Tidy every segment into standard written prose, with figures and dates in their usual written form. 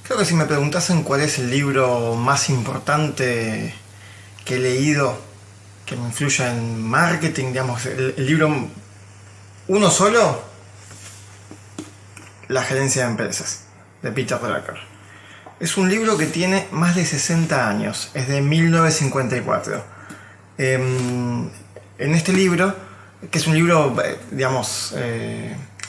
Creo que si me preguntasen cuál es el libro más importante que he leído, que me influya en marketing, digamos, el libro uno solo, La gerencia de empresas, de Peter Drucker. Es un libro que tiene más de 60 años, es de 1954. En este libro, que es un libro, digamos,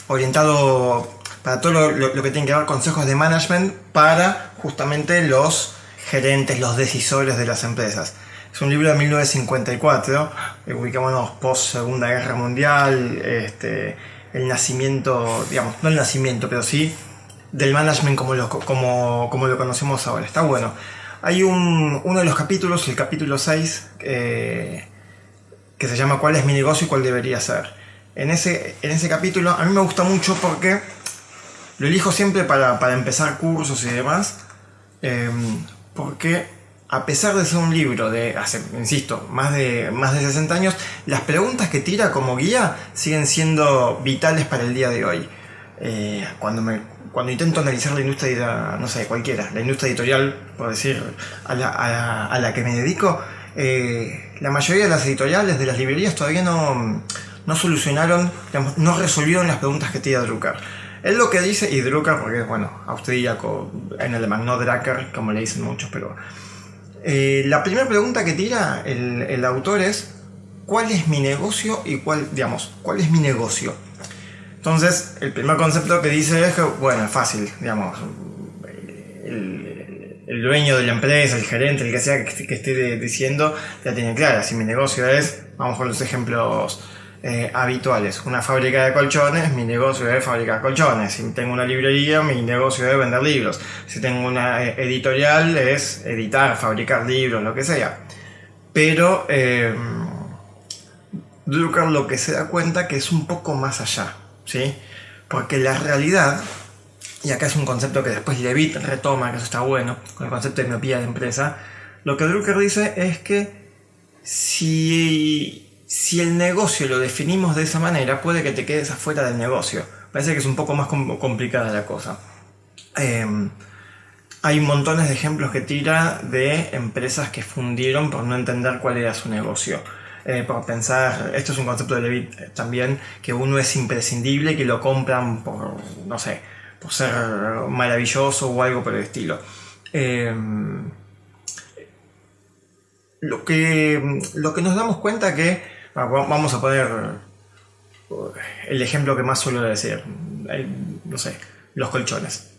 orientado para todo lo que tiene que ver consejos de management para justamente los gerentes, los decisores de las empresas. Es un libro de 1954, ubicámonos post Segunda Guerra Mundial, el nacimiento, digamos, no el nacimiento, pero sí del management como lo conocemos ahora. Está bueno. Hay uno de los capítulos, el capítulo 6, que se llama ¿Cuál es mi negocio y cuál debería ser? En ese capítulo a mí me gusta mucho porque lo elijo siempre para empezar cursos y demás, porque a pesar de ser un libro de hace, insisto, más de 60 años, las preguntas que tira como guía siguen siendo vitales para el día de hoy. Cuando intento analizar la industria, no sé, cualquiera, la industria editorial, por decir, a la que me dedico, la mayoría de las editoriales, de las librerías, todavía no solucionaron, digamos, no resolvieron las preguntas que tira Drucker. Él lo que dice, y Drucker, porque es, bueno, austríaco, en alemán, no Drucker, como le dicen muchos, pero la primera pregunta que tira el autor es ¿cuál es mi negocio y cuál es mi negocio? Entonces, el primer concepto que dice es que, bueno, es fácil, digamos, el dueño de la empresa, el gerente, el que sea que esté diciendo, ya tiene clara. Si mi negocio es, vamos con los ejemplos habituales, una fábrica de colchones, mi negocio es fabricar colchones. Si tengo una librería, mi negocio es vender libros. Si tengo una editorial, es editar, fabricar libros, lo que sea. Pero Drucker lo que se da cuenta que es un poco más allá, ¿sí? Porque la realidad, y acá es un concepto que después Levitt retoma, que eso está bueno, con el concepto de miopía de empresa, lo que Drucker dice es que si el negocio lo definimos de esa manera, puede que te quedes afuera del negocio. Parece que es un poco más complicada la cosa. Hay montones de ejemplos que tira de empresas que fundieron por no entender cuál era su negocio. Por pensar, esto es un concepto de Levitt también, que uno es imprescindible, que lo compran por, no sé, por ser maravilloso o algo por el estilo. Lo que nos damos cuenta que, vamos a poner el ejemplo que más suelo decir, no sé, los colchones.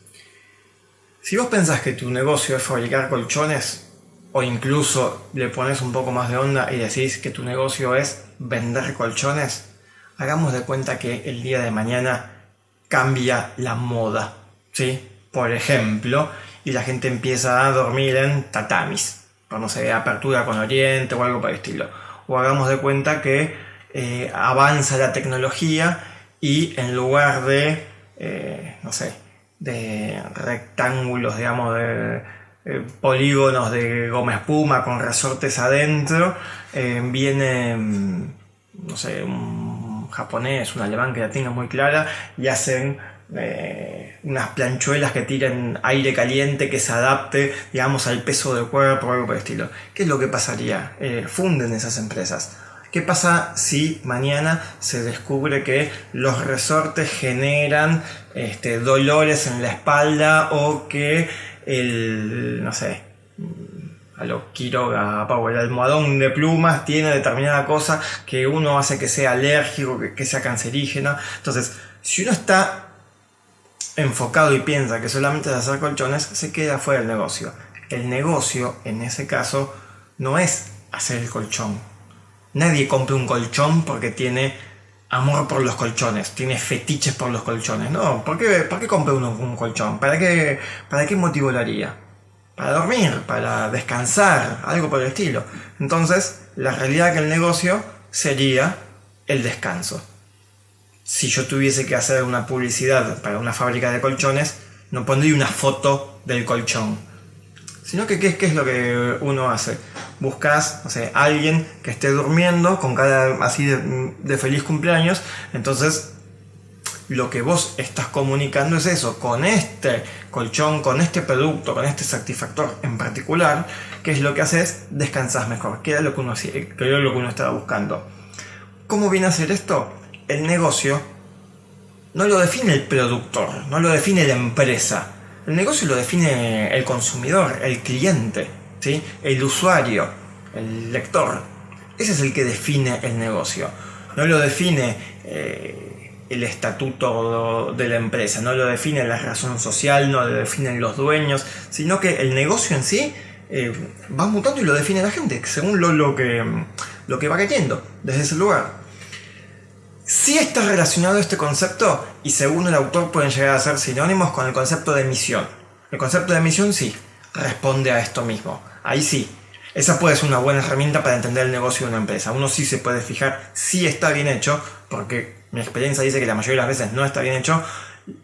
Si vos pensás que tu negocio es fabricar colchones, o incluso le pones un poco más de onda y decís que tu negocio es vender colchones, hagamos de cuenta que el día de mañana cambia la moda, ¿sí? Por ejemplo, y la gente empieza a dormir en tatamis, por no sé, apertura con Oriente o algo por el estilo. O hagamos de cuenta que avanza la tecnología y en lugar de, no sé, de rectángulos, digamos, de polígonos de goma espuma con resortes adentro, viene, no sé, un japonés, un alemán que la tenga muy clara y hacen unas planchuelas que tiren aire caliente que se adapte, digamos, al peso del cuerpo o algo por el estilo. ¿Qué es lo que pasaría? Funden esas empresas. ¿Qué pasa si mañana se descubre que los resortes generan dolores en la espalda o que no sé, a lo Quiroga, el almohadón de plumas tiene determinada cosa que uno hace que sea alérgico, que sea cancerígeno? Entonces, si uno está enfocado y piensa que solamente es hacer colchones, se queda fuera del negocio. El negocio, en ese caso, no es hacer el colchón. Nadie compra un colchón porque tiene amor por los colchones, tiene fetiches por los colchones. No, ¿por qué compra uno un colchón? ¿Para qué motivo lo haría? Para dormir, para descansar, algo por el estilo. Entonces, la realidad que el negocio sería el descanso. Si yo tuviese que hacer una publicidad para una fábrica de colchones, no pondría una foto del colchón, sino que ¿qué es lo que uno hace? Buscas, no sé, alguien que esté durmiendo con cara así de feliz cumpleaños, entonces lo que vos estás comunicando es eso, con este colchón, con este producto, con este satisfactor en particular, ¿qué es lo que haces? Descansás mejor, que era lo que uno estaba buscando. ¿Cómo viene a ser esto? El negocio no lo define el productor, no lo define la empresa. El negocio lo define el consumidor, el cliente, ¿sí? El usuario, el lector. Ese es el que define el negocio. No lo define el estatuto de la empresa, no lo define la razón social, no lo definen los dueños, sino que el negocio en sí va mutando y lo define la gente, según lo que va cayendo desde ese lugar. Sí está relacionado este concepto, y según el autor pueden llegar a ser sinónimos con el concepto de misión. El concepto de misión sí responde a esto mismo. Ahí sí. Esa puede ser una buena herramienta para entender el negocio de una empresa. Uno sí se puede fijar si está bien hecho, porque mi experiencia dice que la mayoría de las veces no está bien hecho.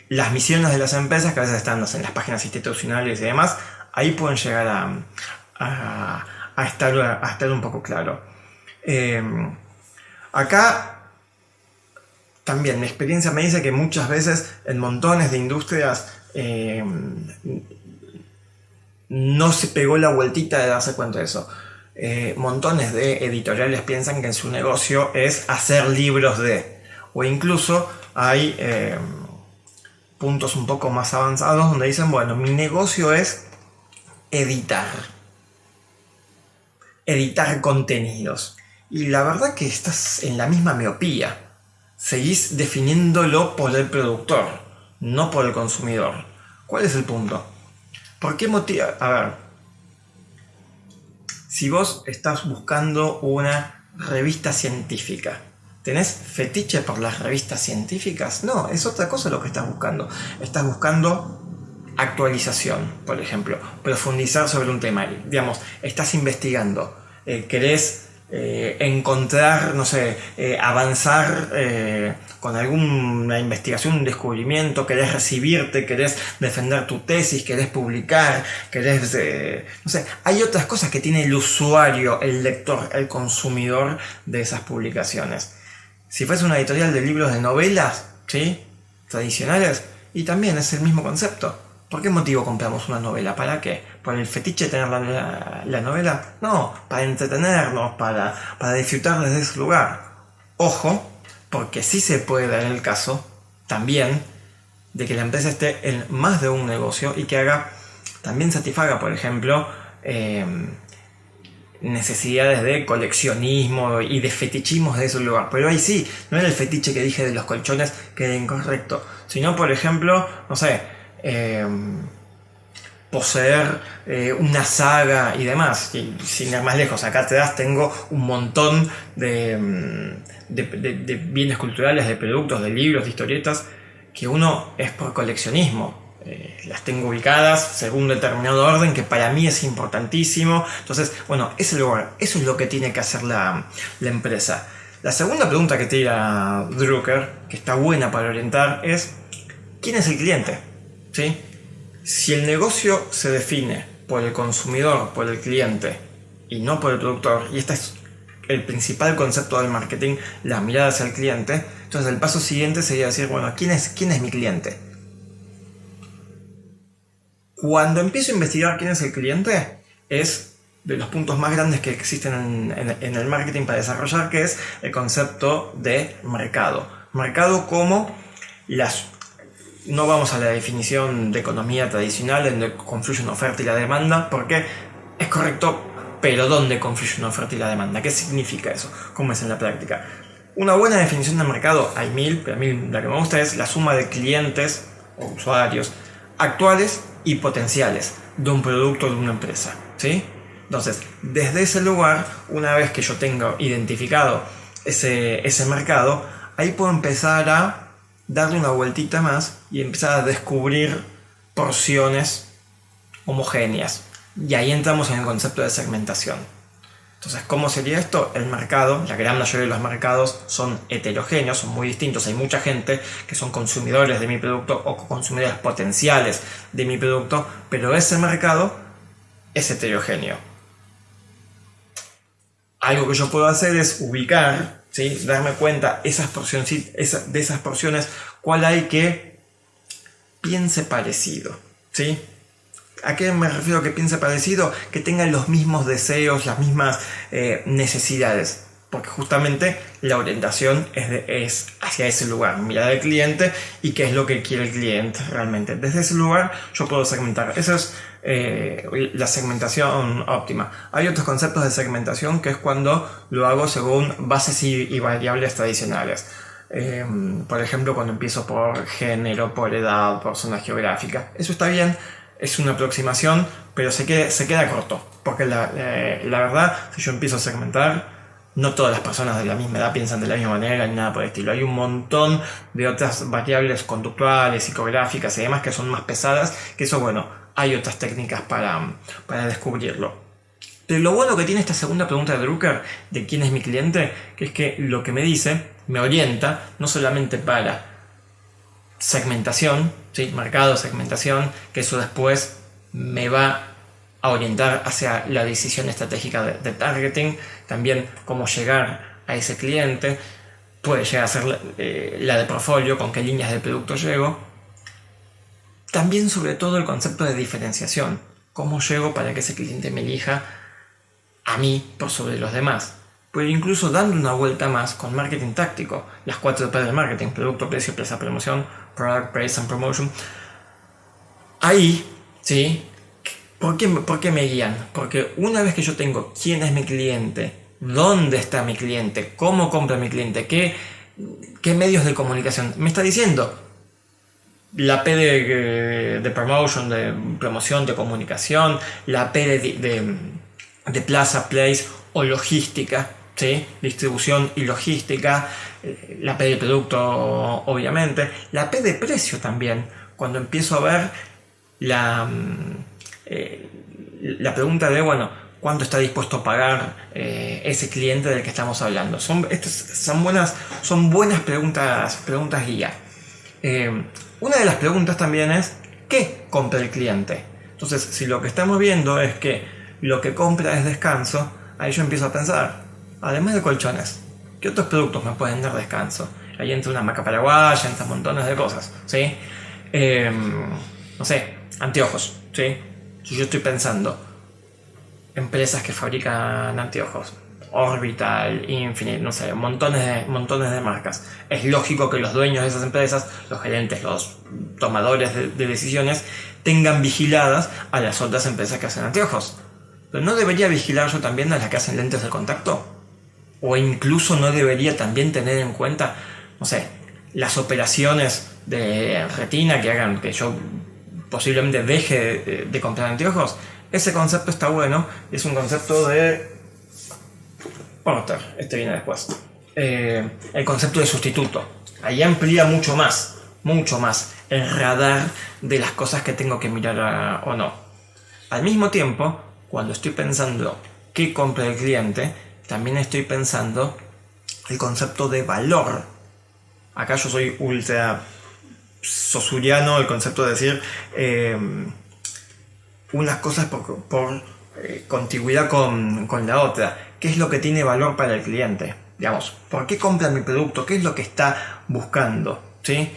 Las misiones de las empresas, que a veces están en las páginas institucionales y demás, ahí pueden llegar a estar un poco claro. Acá también mi experiencia me dice que muchas veces en montones de industrias no se pegó la vueltita de darse cuenta de eso. Montones de editoriales piensan que su negocio es hacer libros o incluso hay puntos un poco más avanzados donde dicen, bueno, mi negocio es editar contenidos. Y la verdad que estás en la misma miopía. Seguís definiéndolo por el productor, no por el consumidor. ¿Cuál es el punto? ¿Por qué motivo? A ver, si vos estás buscando una revista científica, ¿tenés fetiche por las revistas científicas? No, es otra cosa lo que estás buscando. Estás buscando actualización, por ejemplo, profundizar sobre un tema. Digamos, estás investigando, querés encontrar, no sé, avanzar con alguna investigación, un descubrimiento, querés recibirte, querés defender tu tesis, querés publicar, querés, no sé, hay otras cosas que tiene el usuario, el lector, el consumidor de esas publicaciones. Si fuese una editorial de libros de novelas, ¿sí?, tradicionales, y también es el mismo concepto. ¿Por qué motivo compramos una novela? ¿Para qué? ¿Por el fetiche de tener la novela? No, para entretenernos, para disfrutar desde ese lugar. Ojo, porque sí se puede dar el caso también de que la empresa esté en más de un negocio y que también satisfaga, por ejemplo, necesidades de coleccionismo y de fetichismos de ese lugar. Pero ahí sí, no era el fetiche que dije de los colchones que era incorrecto, sino, por ejemplo, no sé, poseer una saga y demás. Y sin ir más lejos, acá atrás tengo un montón de bienes culturales, de productos, de libros, de historietas, que uno es por coleccionismo. Las tengo ubicadas según determinado orden que para mí es importantísimo. Entonces, bueno, eso es lo que tiene que hacer la empresa. La segunda pregunta que tira Drucker, que está buena para orientar, es ¿quién es el cliente? ¿Sí? Si el negocio se define por el consumidor, por el cliente y no por el productor, y este es el principal concepto del marketing, la mirada hacia el cliente, entonces el paso siguiente sería decir, bueno, ¿quién es mi cliente? Cuando empiezo a investigar quién es el cliente, es de los puntos más grandes que existen en el marketing para desarrollar, que es el concepto de mercado. Mercado como no vamos a la definición de economía tradicional en donde confluye una oferta y la demanda, porque es correcto, pero ¿dónde confluye una oferta y la demanda? ¿Qué significa eso? ¿Cómo es en la práctica? Una buena definición de mercado, hay mil, pero a mí la que me gusta es la suma de clientes o usuarios actuales y potenciales de un producto o de una empresa, ¿sí? Entonces, desde ese lugar, una vez que yo tengo identificado ese mercado, ahí puedo empezar a darle una vueltita más y empezar a descubrir porciones homogéneas. Y ahí entramos en el concepto de segmentación. Entonces, ¿cómo sería esto? El mercado, la gran mayoría de los mercados son heterogéneos, son muy distintos. Hay mucha gente que son consumidores de mi producto o consumidores potenciales de mi producto, pero ese mercado es heterogéneo. Algo que yo puedo hacer es ubicar ¿sí? Darme cuenta de esas porciones, cuál hay que piense parecido, ¿sí? ¿A qué me refiero que piense parecido? Que tengan los mismos deseos, las mismas necesidades. Porque justamente la orientación es hacia ese lugar, mirar al cliente y qué es lo que quiere el cliente realmente. Desde ese lugar yo puedo segmentar. Esa es la segmentación óptima. Hay otros conceptos de segmentación que es cuando lo hago según bases y variables tradicionales. Por ejemplo, cuando empiezo por género, por edad, por zona geográfica. Eso está bien, es una aproximación, pero se queda corto. Porque la verdad, si yo empiezo a segmentar, no todas las personas de la misma edad piensan de la misma manera ni nada por el estilo. Hay un montón de otras variables conductuales, psicográficas y demás que son más pesadas, que eso, bueno, hay otras técnicas para descubrirlo. Pero lo bueno que tiene esta segunda pregunta de Drucker, de quién es mi cliente, que es que lo que me dice, me orienta, no solamente para segmentación, ¿sí? Marcado, segmentación, que eso después me va a orientar hacia la decisión estratégica de targeting, también cómo llegar a ese cliente, puede llegar a ser la de portfolio, con qué líneas de producto llego, también sobre todo el concepto de diferenciación, cómo llego para que ese cliente me elija a mí por sobre los demás, pero incluso dando una vuelta más con marketing táctico, las 4 P del marketing, producto, precio, plaza, promoción, product, price and promotion. Ahí, ¿sí? ¿Por qué me guían? Porque una vez que yo tengo quién es mi cliente, dónde está mi cliente, cómo compra mi cliente, qué medios de comunicación, me está diciendo la P de promotion, de promoción, de comunicación, la P de plaza, place o logística, ¿sí? Distribución y logística, la P de producto obviamente, la P de precio también, cuando empiezo a ver la pregunta de, bueno, ¿cuánto está dispuesto a pagar ese cliente del que estamos hablando? Son buenas preguntas guía. Una de las preguntas también es, ¿qué compra el cliente? Entonces, si lo que estamos viendo es que lo que compra es descanso, ahí yo empiezo a pensar, además de colchones, ¿qué otros productos me pueden dar descanso? Ahí entra una hamaca paraguaya, entra montones de cosas, ¿sí? No sé, anteojos, ¿sí? Si yo estoy pensando, empresas que fabrican anteojos, Orbital, Infinite, no sé, montones de marcas. Es lógico que los dueños de esas empresas, los gerentes, los tomadores de decisiones, tengan vigiladas a las otras empresas que hacen anteojos. Pero ¿no debería vigilar yo también a las que hacen lentes de contacto? O incluso no debería también tener en cuenta, no sé, las operaciones de retina que hagan que yo posiblemente deje de comprar anteojos. Ese concepto está bueno, es un concepto de Porter, este viene después. El concepto de sustituto. Ahí amplía mucho más el radar de las cosas que tengo que mirar o no. Al mismo tiempo, cuando estoy pensando qué compra el cliente, también estoy pensando el concepto de valor. Acá yo soy ultra sosuriano, el concepto de decir unas cosas por contigüidad con la otra. ¿Qué es lo que tiene valor para el cliente? Digamos, ¿por qué compra mi producto? ¿Qué es lo que está buscando? ¿Sí?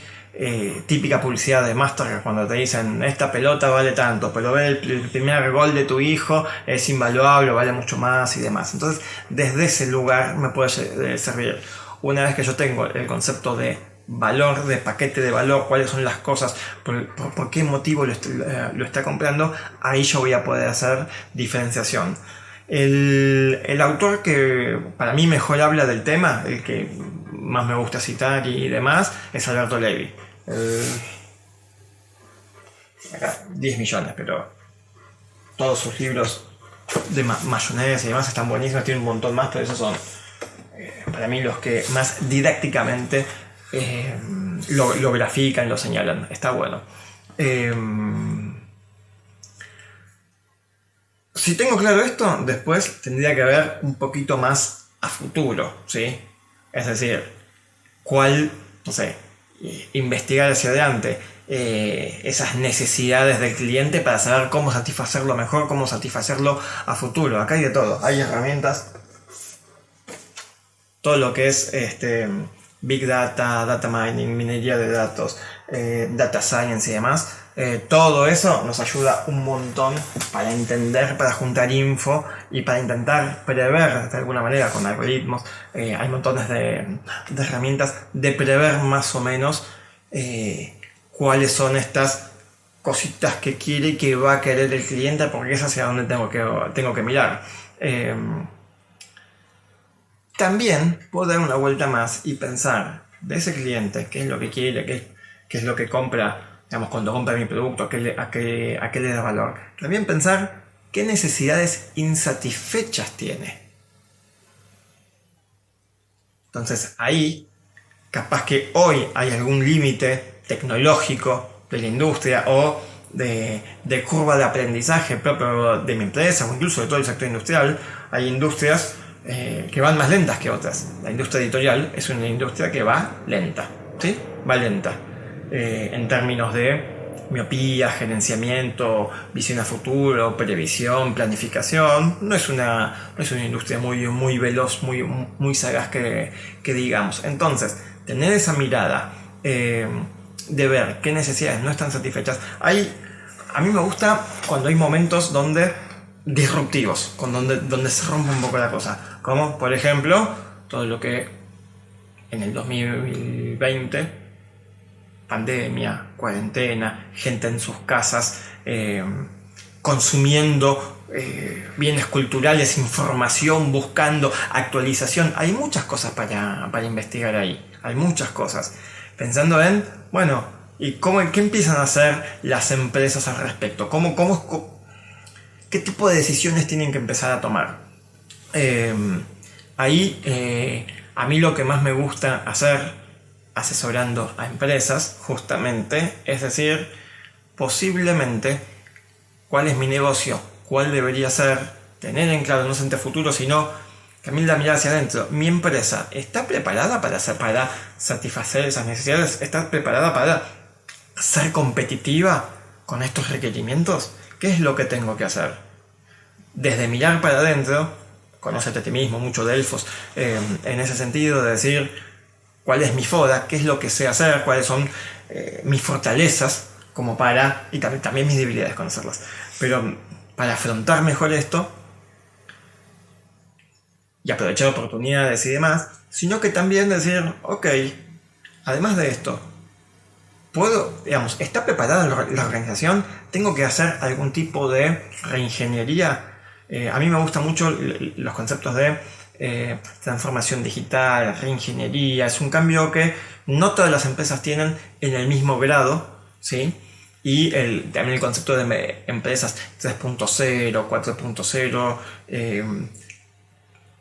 Típica publicidad de Mastercard cuando te dicen esta pelota vale tanto, pero ver el primer gol de tu hijo es invaluable, vale mucho más y demás. Entonces, desde ese lugar me puede servir. Una vez que yo tengo el concepto de valor, de paquete de valor, cuáles son las cosas, por qué motivo lo está comprando, ahí yo voy a poder hacer diferenciación. El autor que para mí mejor habla del tema, el que más me gusta citar y demás, es Alberto Levi. Acá 10 millones, pero todos sus libros de mayonesa y demás están buenísimos, tiene un montón más, pero esos son para mí los que más didácticamente lo grafican, lo señalan. Está bueno. Si tengo claro esto, después tendría que ver un poquito más a futuro, ¿sí? Es decir, investigar hacia adelante esas necesidades del cliente para saber cómo satisfacerlo mejor, cómo satisfacerlo a futuro. Acá hay de todo, hay herramientas todo lo que es Big Data, Data Mining, minería de datos, Data Science y demás. Todo eso nos ayuda un montón para entender, para juntar info y para intentar prever de alguna manera con algoritmos. Hay montones de herramientas de prever más o menos cuáles son estas cositas que quiere y que va a querer el cliente, porque es hacia donde tengo que mirar. También puedo dar una vuelta más y pensar de ese cliente, qué es lo que quiere, qué es lo que compra, digamos, cuando compra mi producto, a qué le da valor. También pensar qué necesidades insatisfechas tiene. Entonces ahí, capaz que hoy hay algún límite tecnológico de la industria o de curva de aprendizaje propio de mi empresa o incluso de todo el sector industrial. Hay industrias que van más lentas que otras. La industria editorial es una industria que va lenta, ¿sí? Va lenta. En términos de miopía, gerenciamiento, visión a futuro, previsión, planificación. No es una industria muy veloz, muy sagaz que digamos. Entonces, tener esa mirada de ver qué necesidades no están satisfechas. A mí me gusta cuando hay momentos disruptivos, donde se rompe un poco la cosa. Como, por ejemplo, todo lo que en el 2020, pandemia, cuarentena, gente en sus casas, consumiendo bienes culturales, información, buscando actualización. Hay muchas cosas para investigar ahí. Hay muchas cosas. Pensando en, bueno, ¿y qué empiezan a hacer las empresas al respecto? ¿Qué tipo de decisiones tienen que empezar a tomar? A mí lo que más me gusta hacer asesorando a empresas, justamente, es decir, posiblemente, ¿cuál es mi negocio? ¿Cuál debería ser? Tener en claro, no solamente a futuro, sino también la mirada hacia adentro. ¿Mi empresa está preparada para satisfacer esas necesidades? ¿Está preparada para ser competitiva con estos requerimientos? ¿Qué es lo que tengo que hacer? Desde mirar para adentro, conócete a ti mismo, mucho Delfos, en ese sentido de decir cuál es mi foda, qué es lo que sé hacer, cuáles son mis fortalezas, y también mis debilidades, conocerlas. Pero para afrontar mejor esto y aprovechar oportunidades y demás, sino que también decir, ok, además de esto, ¿está preparada la organización? ¿Tengo que hacer algún tipo de reingeniería? A mí me gustan mucho los conceptos de transformación digital, reingeniería. Es un cambio que no todas las empresas tienen en el mismo grado, ¿sí? Y también el concepto de empresas 3.0, 4.0,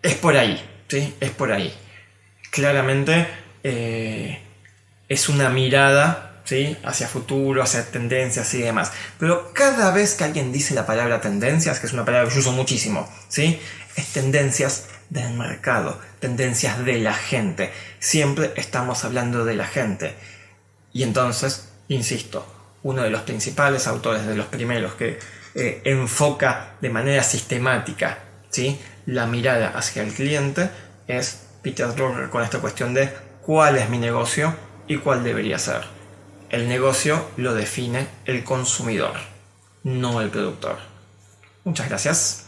es por ahí, ¿sí? Es por ahí. Claramente es una mirada, ¿sí? Hacia futuro, hacia tendencias y demás. Pero cada vez que alguien dice la palabra tendencias, que es una palabra que yo uso muchísimo, ¿sí? Es tendencias del mercado, tendencias de la gente. Siempre estamos hablando de la gente. Y entonces, insisto, uno de los principales autores, de los primeros que enfoca de manera sistemática, ¿sí? La mirada hacia el cliente, es Peter Drucker, con esta cuestión de cuál es mi negocio y cuál debería ser. El negocio lo define el consumidor, no el productor. Muchas gracias.